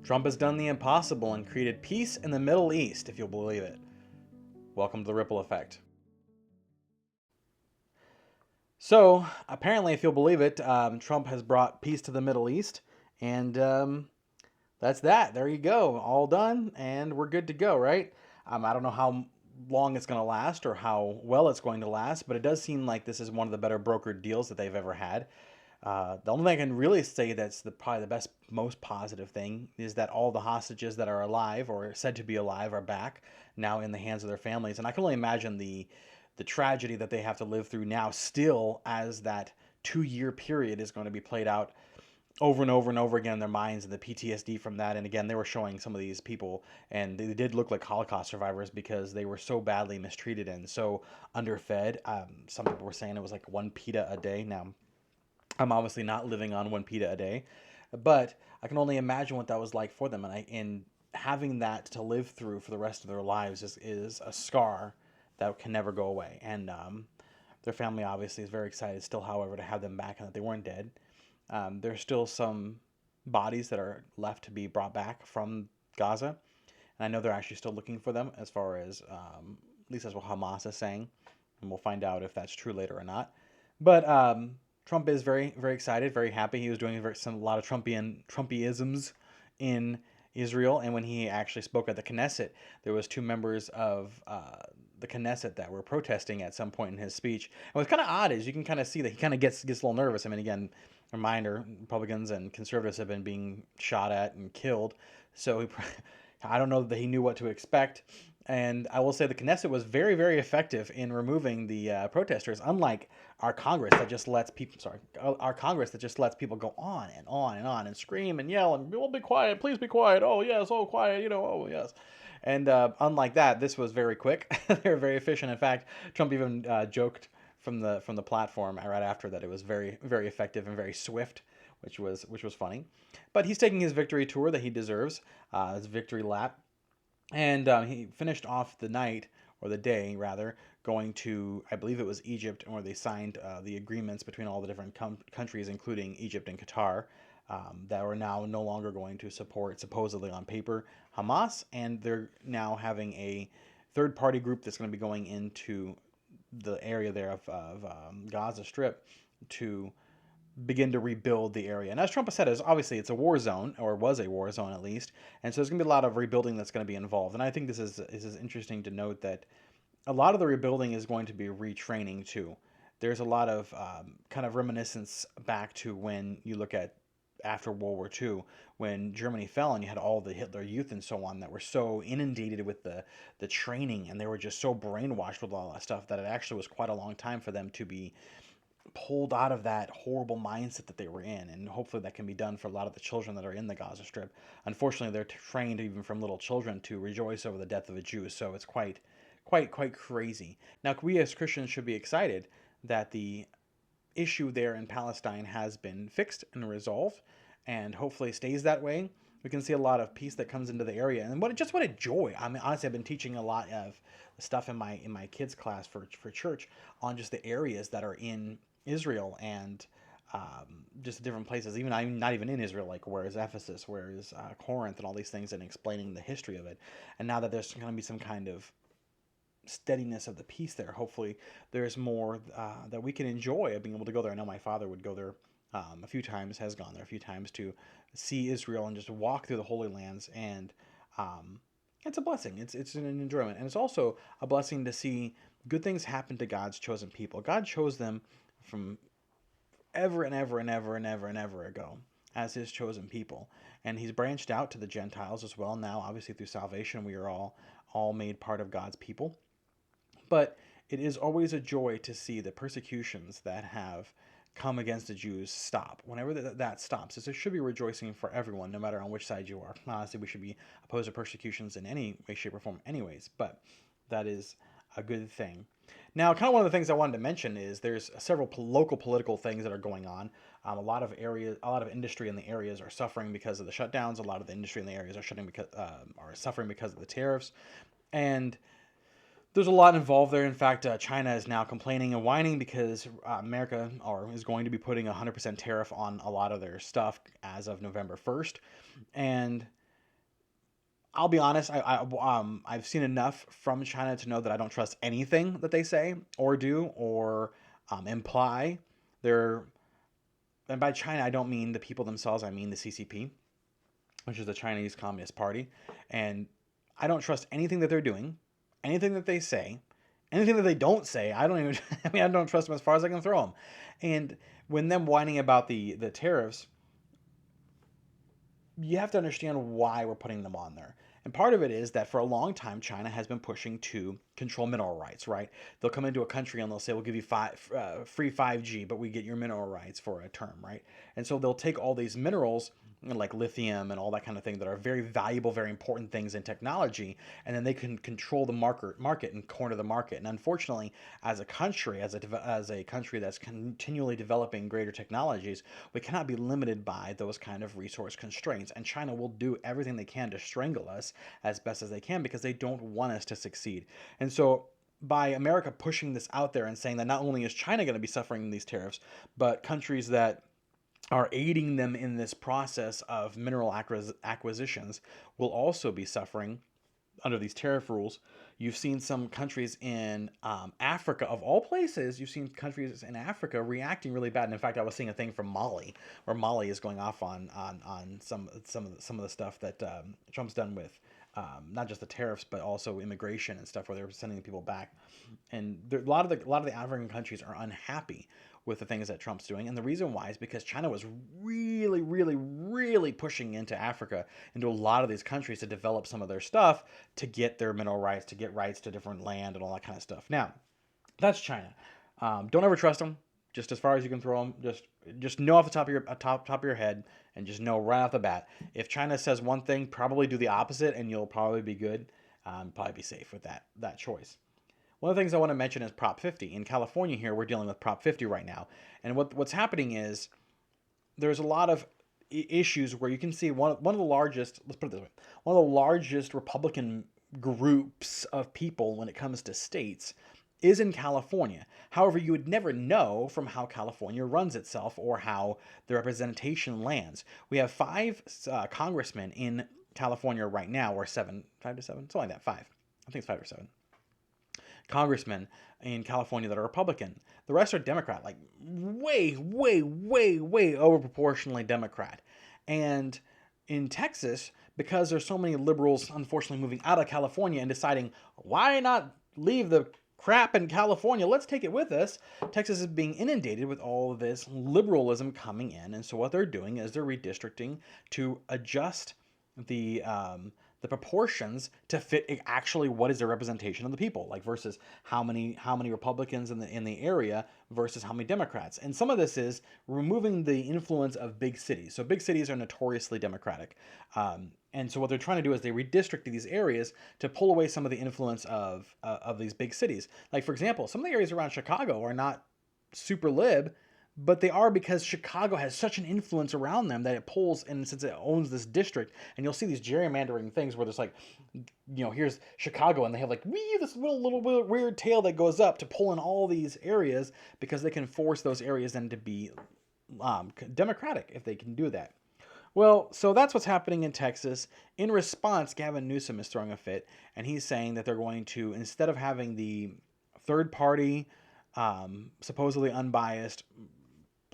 Trump has done the impossible and created peace in the Middle East, if you'll believe it. Welcome to the Ripple Effect. So, apparently, if you'll believe it, Trump has brought peace to the Middle East, and that's that. There you go. All done, and we're good to go, right? I don't know how long it's going to last or how well it's going to last, but it does seem like this is one of the better brokered deals that they've ever had. The only thing I can really say that's probably the best, most positive thing is that all the hostages that are alive or said to be alive are back now in the hands of their families, and I can only imagine the tragedy that they have to live through now, still as that 2 year period is going to be played out over and over and over again in their minds, and the PTSD from that. And again, they were showing some of these people, and they did look like Holocaust survivors because they were so badly mistreated and so underfed. Some people were saying it was like one pita a day. Now, I'm obviously not living on one pita a day, but I can only imagine what that was like for them. And having that to live through for the rest of their lives is a scar that can never go away. And their family obviously is very excited still, however, to have them back and that they weren't dead. There's still some bodies that are left to be brought back from Gaza, and I know they're actually still looking for them, as far as at least that's what Hamas is saying, and we'll find out if that's true later or not. But Trump is very, very excited, very happy. He was doing a lot of Trumpyisms in Israel, and when he actually spoke at the Knesset, there was two members of the Knesset that were protesting at some point in his speech. And what's kind of odd is you can kind of see that he kind of gets a little nervous. I mean, again, reminder: Republicans and conservatives have been being shot at and killed, so I don't know that he knew what to expect. And I will say the Knesset was very, very effective in removing the protesters, unlike our Congress that just lets people, our Congress that just lets people go on and on and on and scream and yell and, "We'll be quiet, please be quiet. Oh yes, oh quiet, oh yes." And unlike that, this was very quick. They were very efficient. In fact, Trump even joked from the platform right after that it was very, very effective and very swift, which was funny. But he's taking his victory tour that he deserves, his victory lap, and he finished off the night, or the day rather, going to, I believe it was Egypt, where they signed the agreements between all the different countries, including Egypt and Qatar, that were now no longer going to support, supposedly on paper, Hamas, and they're now having a third party group that's going to be going into the area there of Gaza Strip to begin to rebuild the area. And as Trump has said, obviously it's a war zone, or was a war zone at least, and so there's going to be a lot of rebuilding that's going to be involved. And I think this is interesting to note that a lot of the rebuilding is going to be retraining too. There's a lot of kind of reminiscence back to when you look at after World War II, when Germany fell and you had all the Hitler Youth and so on that were so inundated with the training, and they were just so brainwashed with all that stuff that it actually was quite a long time for them to be pulled out of that horrible mindset that they were in. And hopefully that can be done for a lot of the children that are in the Gaza Strip. Unfortunately, they're trained even from little children to rejoice over the death of a Jew, so it's quite crazy. Now, we as Christians should be excited that the issue there in Palestine has been fixed and resolved, and hopefully stays that way. We can see a lot of peace that comes into the area, and what a joy! I mean, honestly, I've been teaching a lot of stuff in my kids' class for church on just the areas that are in Israel, and just different places. Even I'm not even in Israel, like where is Ephesus, where is Corinth, and all these things, and explaining the history of it. And now that there's going to be some kind of steadiness of the peace there, hopefully there's more that we can enjoy of being able to go there. I know my father would go there a few times, has gone there a few times to see Israel and just walk through the Holy Lands, and it's a blessing. It's an enjoyment, and it's also a blessing to see good things happen to God's chosen people. God chose them from ever and ever and ever and ever and ever ago as his chosen people, and he's branched out to the Gentiles as well. Now, obviously, through salvation, we are all made part of God's people. But it is always a joy to see the persecutions that have come against the Jews stop. Whenever that stops, it should be rejoicing for everyone, no matter on which side you are. Honestly, we should be opposed to persecutions in any way, shape, or form anyways, but that is a good thing. Now, kind of one of the things I wanted to mention is there's several local political things that are going on. A lot of industry in the areas are suffering because of the shutdowns. A lot of the industry in the areas are suffering because of the tariffs, and there's a lot involved there. In fact, China is now complaining and whining because America is going to be putting a 100% tariff on a lot of their stuff as of November 1st. And I'll be honest. I've seen enough from China to know that I don't trust anything that they say or do or imply. They're And by China, I don't mean the people themselves. I mean the CCP, which is the Chinese Communist Party, and I don't trust anything that they're doing, anything that they say, anything that they don't say. I don't even. I mean, I don't trust them as far as I can throw them. And when them whining about the tariffs, you have to understand why we're putting them on there. And part of it is that for a long time, China has been pushing to control mineral rights, right? They'll come into a country and they'll say, we'll give you free 5G, but we get your mineral rights for a term, right? And so they'll take all these minerals, like lithium and all that kind of thing, that are very valuable, very important things in technology, and then they can control the market and corner the market. And unfortunately, as a country, as a country that's continually developing greater technologies, we cannot be limited by those kind of resource constraints. And China will do everything they can to strangle us as best as they can because they don't want us to succeed. And so by America pushing this out there and saying that not only is China going to be suffering these tariffs, but countries that are aiding them in this process of mineral acquisitions will also be suffering under these tariff rules. You've seen some countries in Africa, of all places, you've seen countries in Africa reacting really bad. And in fact, I was seeing a thing from Mali, where Mali is going off on some of the stuff that Trump's done with not just the tariffs, but also immigration and stuff, where they're sending people back. And a lot of the African countries are unhappy with the things that Trump's doing. And the reason why is because China was really, really, really pushing into Africa, into a lot of these countries to develop some of their stuff, to get their mineral rights, to get rights to different land and all that kind of stuff. Now, that's China. Don't ever trust them. Just as far as you can throw them, just know off the top of your head, and just know right off the bat. If China says one thing, probably do the opposite, and you'll probably be good. Probably be safe with that choice. One of the things I want to mention is Prop 50. In California here, we're dealing with Prop 50 right now. And what's happening is there's a lot of issues where you can see one of the largest, let's put it this way, one of the largest Republican groups of people when it comes to states is in California. However, you would never know from how California runs itself or how the representation lands. We have 5 congressmen in California right now, or 7, 5 to 7, something like that, 5. I think it's 5 or 7 congressmen in California that are Republican. The rest are Democrat, like way, way, way, way over proportionally Democrat. And in Texas, because there's so many liberals, unfortunately, moving out of California and deciding, why not leave the crap in California? Let's take it with us. Texas is being inundated with all of this liberalism coming in. And so what they're doing is they're redistricting to adjust the proportions to fit actually what is the representation of the people, like versus how many Republicans in the area versus how many Democrats. And some of this is removing the influence of big cities. So big cities are notoriously Democratic. And so what they're trying to do is they redistrict these areas to pull away some of the influence of these big cities. Like, for example, some of the areas around Chicago are not super lib, but they are because Chicago has such an influence around them that it pulls, and since it owns this district, and you'll see these gerrymandering things where there's like, here's Chicago, and they have like this little weird tail that goes up to pull in all these areas because they can force those areas then to be Democratic if they can do that. Well, so that's what's happening in Texas. In response, Gavin Newsom is throwing a fit, and he's saying that they're going to, instead of having the third party, supposedly unbiased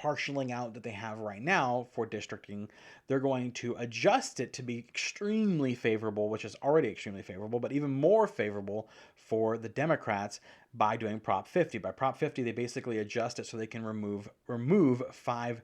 partialing out that they have right now for districting, they're going to adjust it to be extremely favorable, which is already extremely favorable, but even more favorable for the Democrats by doing Prop 50. By Prop 50, they basically adjust it so they can remove 5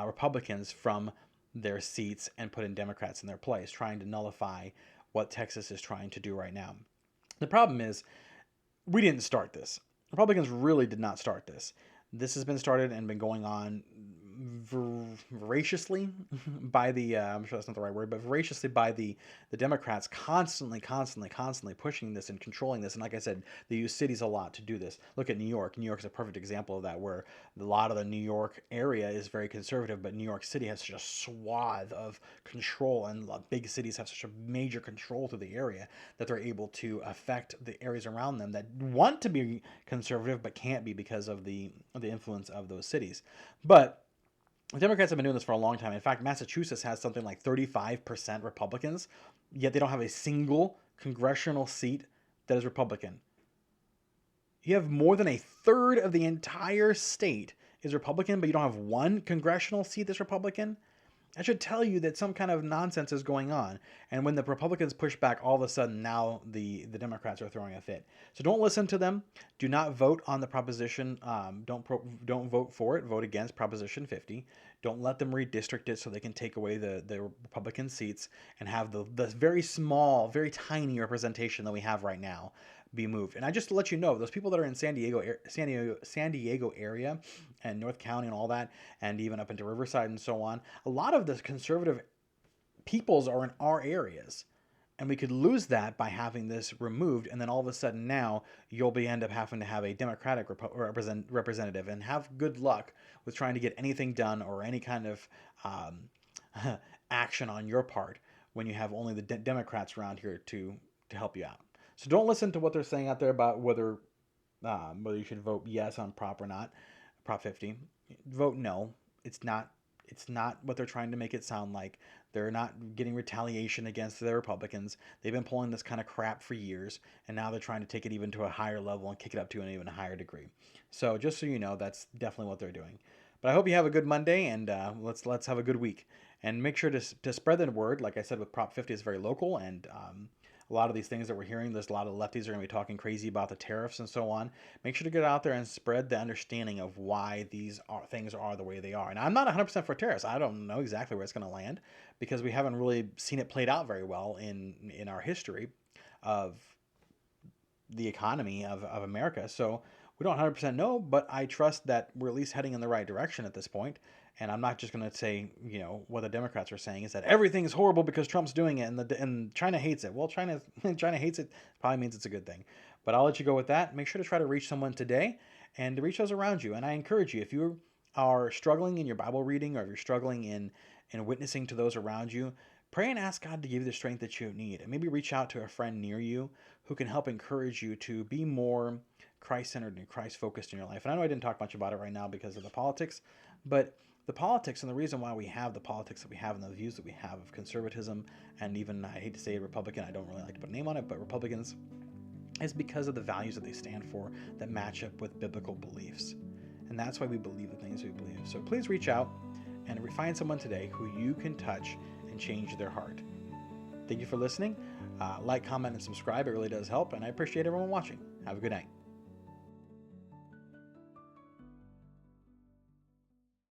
Republicans from their seats and put in Democrats in their place, trying to nullify what Texas is trying to do right now. The problem is, we didn't start this. Republicans really did not start this. This has been started and been going on voraciously by the, I'm sure that's not the right word, but voraciously by the Democrats, constantly pushing this and controlling this. And like I said, they use cities a lot to do this. Look at New York. New York is a perfect example of that, where a lot of the New York area is very conservative, but New York City has such a swath of control, and big cities have such a major control to the area that they're able to affect the areas around them that want to be conservative but can't be because of the influence of those cities. But The Democrats have been doing this for a long time. In fact, Massachusetts has something like 35% Republicans, yet they don't have a single congressional seat that is Republican. You have more than a third of the entire state is Republican, but you don't have one congressional seat that's Republican. That should tell you that some kind of nonsense is going on. And when the Republicans push back, all of a sudden now the Democrats are throwing a fit. So don't listen to them. Do not vote on the proposition. Don't vote for it. Vote against Proposition 50. Don't let them redistrict it so they can take away the Republican seats and have the very small, very tiny representation that we have right now be moved. And I just to let you know, those people that are in San Diego area and North County and all that, and even up into Riverside and so on, a lot of the conservative peoples are in our areas. And we could lose that by having this removed, and then all of a sudden now you'll end up having to have a Democratic representative, and have good luck with trying to get anything done or any kind of action on your part when you have only the Democrats around here to help you out. So don't listen to what they're saying out there about whether you should vote yes on Prop or not, Prop 50. Vote no. It's not what they're trying to make it sound like. They're not getting retaliation against the Republicans. They've been pulling this kind of crap for years, and now they're trying to take it even to a higher level and kick it up to an even higher degree. So just so you know, that's definitely what they're doing. But I hope you have a good Monday, and let's have a good week. And make sure to spread the word. Like I said, with Prop 50, it's very local, and a lot of these things that we're hearing, there's a lot of lefties are going to be talking crazy about the tariffs and so on. Make sure to get out there and spread the understanding of why things are the way they are. And I'm not 100% for tariffs. I don't know exactly where it's going to land because we haven't really seen it played out very well in our history of the economy of America. So we don't 100% know, but I trust that we're at least heading in the right direction at this point. And I'm not just going to say, what the Democrats are saying is that everything is horrible because Trump's doing it and China hates it. Well, China hates it probably means it's a good thing. But I'll let you go with that. Make sure to try to reach someone today and to reach those around you. And I encourage you, if you are struggling in your Bible reading or if you're struggling in witnessing to those around you, pray and ask God to give you the strength that you need. And maybe reach out to a friend near you who can help encourage you to be more Christ-centered and Christ-focused in your life. And I know I didn't talk much about it right now because of the politics, but the politics and the reason why we have the politics that we have and the views that we have of conservatism and even, I hate to say Republican, I don't really like to put a name on it, but Republicans, is because of the values that they stand for that match up with biblical beliefs. And that's why we believe the things we believe. So please reach out and find someone today who you can touch and change their heart. Thank you for listening. Like, comment, and subscribe. It really does help. And I appreciate everyone watching. Have a good night.